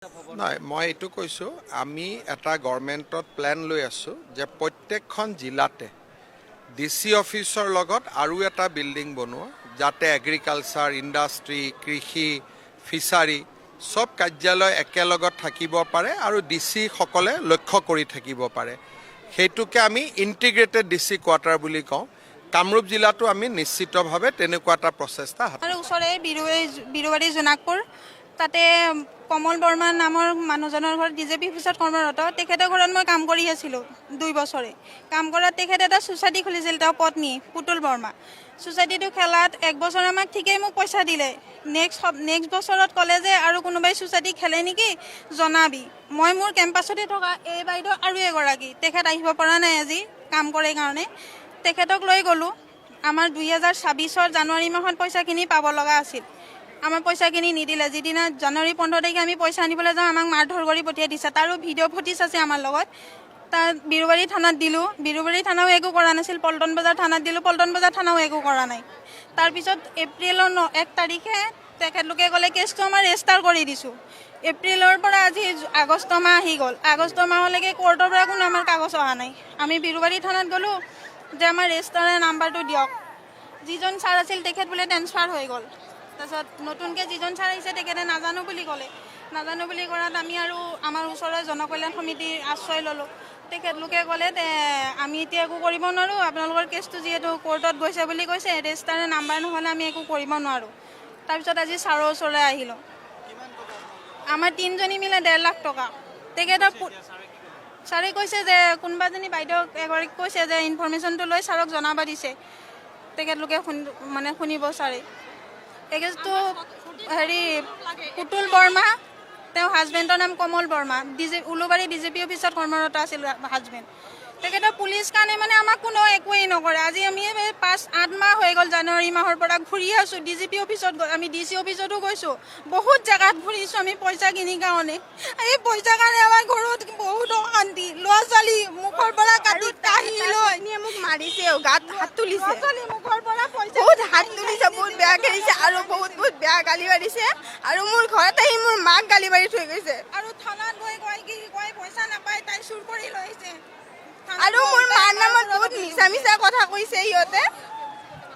নাই মই এইটো কৈছো আমি এটা গভৰ্ণমেণ্টত প্ল্যান লৈ আছো যে প্ৰত্যেকখন জিলাতে ডিসি অফিচৰ লগত আৰু এটা বিল্ডিং বনোৱা যাতে এগ্ৰিকালচাৰ ইণ্ডাষ্ট্ৰি কৃষি ফিচাৰী সব কাৰ্যালয় একেলগত থাকিব পাৰে আৰু ডিসি সকলে লক্ষ্য কৰি থাকিব পাৰে সেইটোকে আমি ইন্টিগ্ৰেটেড ডিসি কোৱাৰ্টাৰ বুলি কওঁ কামৰূপ জিলাটো আমি নিশ্চিতভাৱে তেনেকুৱা এটা প্ৰচেষ্টা আৰু ওচৰে বিৰুবাৰী জোনাকপুৰ তাতে কমল বৰ্মা নামৰ মানুহজনৰ ঘৰত ডিজেপি অফিচত কৰ্মৰত তেখেতৰ ঘৰত মই কাম কৰি আছিলোঁ 2 বছৰে কাম কৰাত তেখেতে এটা ছ'চাইটি খুলিছিল তেওঁৰ পত্নী পুতুল বৰ্মা ছ'চাইটিটো খেলাত 1 বছৰ আমাক ঠিকেই মোক পইচা দিলে নেক্সট বছৰত ক'লে যে আৰু কোনোবাই ছ'চাইটি খেলে নেকি জনাবি মই মোৰ কেম্পাছতে থকা এই বাইদেউ আৰু এগৰাকী তেখেত আহিব পৰা নাই আজি কাম কৰে কাৰণে তেখেতক লৈ গ'লোঁ আমাৰ 2026 জানুৱাৰী মাহত পইচাখিনি পাব লগা আছিল আমাৰ পইচাখিনি নিদিলে যিদিনা জানুৱাৰী 15 তাৰিখে আমি পইচা আনিবলৈ যাওঁ আমাক মাৰধৰ কৰি পঠিয়াই দিছে তাৰো ভিডিঅ' ফুটেজ আছে আমাৰ লগত তাত বিৰুবাৰী থানাত দিলোঁ বিৰুবাৰী থানাও একো কৰা নাছিল পল্টন বজাৰ থানাত দিলোঁ পল্টন বজাৰ থানাও একো কৰা নাই তাৰপিছত এপ্ৰিলৰ 1 তাৰিখে তেখেতলোকে ক'লে কেছটো আমাৰ ৰেজিষ্টাৰ কৰি দিছোঁ এপ্ৰিলৰ পৰা আজি আগষ্ট মাহ আহি গ'ল আগষ্ট মাহলৈকে কোৰ্টৰ পৰা কোনো আমাৰ কাগজ অহা নাই আমি বিৰুবাৰী থানাত গ'লোঁ যে আমাৰ ৰেজিষ্টাৰৰ নাম্বাৰটো দিয়ক যিজন ছাৰ আছিল তেখেত বোলে ট্ৰেন্সফাৰ হৈ গ'ল তাৰপিছত নতুনকৈ যিজন ছাৰ আহিছে তেখেতে নাজানো বুলি ক'লে নাজানো বুলি কৰাত আমি আৰু আমাৰ ওচৰৰ জনকল্যাণ সমিতিৰ আশ্ৰয় ল'লোঁ তেখেতলোকে ক'লে আমি এতিয়া একো কৰিব নোৱাৰোঁ আপোনালোকৰ কেছটো যিহেতু কোৰ্টত গৈছে বুলি কৈছে ৰেজিষ্টাৰৰ নাম্বাৰ নহ'লে আমি একো কৰিব নোৱাৰোঁ তাৰপিছত আজি ছাৰৰ ওচৰলৈ আহিলোঁ আমাৰ 3জনী মিলে 1.5 লাখ টকা তেখেতৰ ছাৰে কৈছে যে কোনোবাজনী বাইদেউ এগৰাকীক কৈছে যে ইনফৰমেশ্যনটো লৈ ছাৰক জনাব দিছে তেখেতলোকে শুনিব ছাৰে একেটো হেৰি পুতুল বৰ্মা তেওঁ হাজবেণ্ডৰ নাম কমল বৰ্মা উলুবাৰী ডিজেপি অফিচত কৰ্মৰত আছিল হাজবেণ্ড তেখেতৰ পুলিচ কাৰণে আমাক কোনো একোৱেই নকৰে আজি আমি 5-8 মাহ হৈ গ'ল জানুৱাৰী মাহৰ পৰা ঘূৰি আছোঁ ডিজিপি অফিচত আমি ডিচি অফিচতো গৈছোঁ বহুত জেগাত ঘূৰিছোঁ আমি পইচা কিনি কাৰণে এই পইচা কাৰণে আমাৰ ঘৰত বহুত অশান্তি ল'ৰা ছোৱালী মুখৰ পৰা কাটি কাঢ়ি লৈ মোক মাৰিছে গাত হাত তুলিছে মুখৰ পৰা পইচা বহুত হাত তুলিছে বহুত বেয়া কৰিছে আৰু বহুত বেয়া গালি মাৰিছে আৰু মোৰ ঘৰত আহি মোৰ মাক গালি মাৰি থৈ গৈছে আৰু থানাত গৈ কয় পইচা নাপায় তাই চুৰ কৰি লৈছে আৰু মোৰ মাৰ নামত বহুত মিছা কথা কৈছে সিহঁতে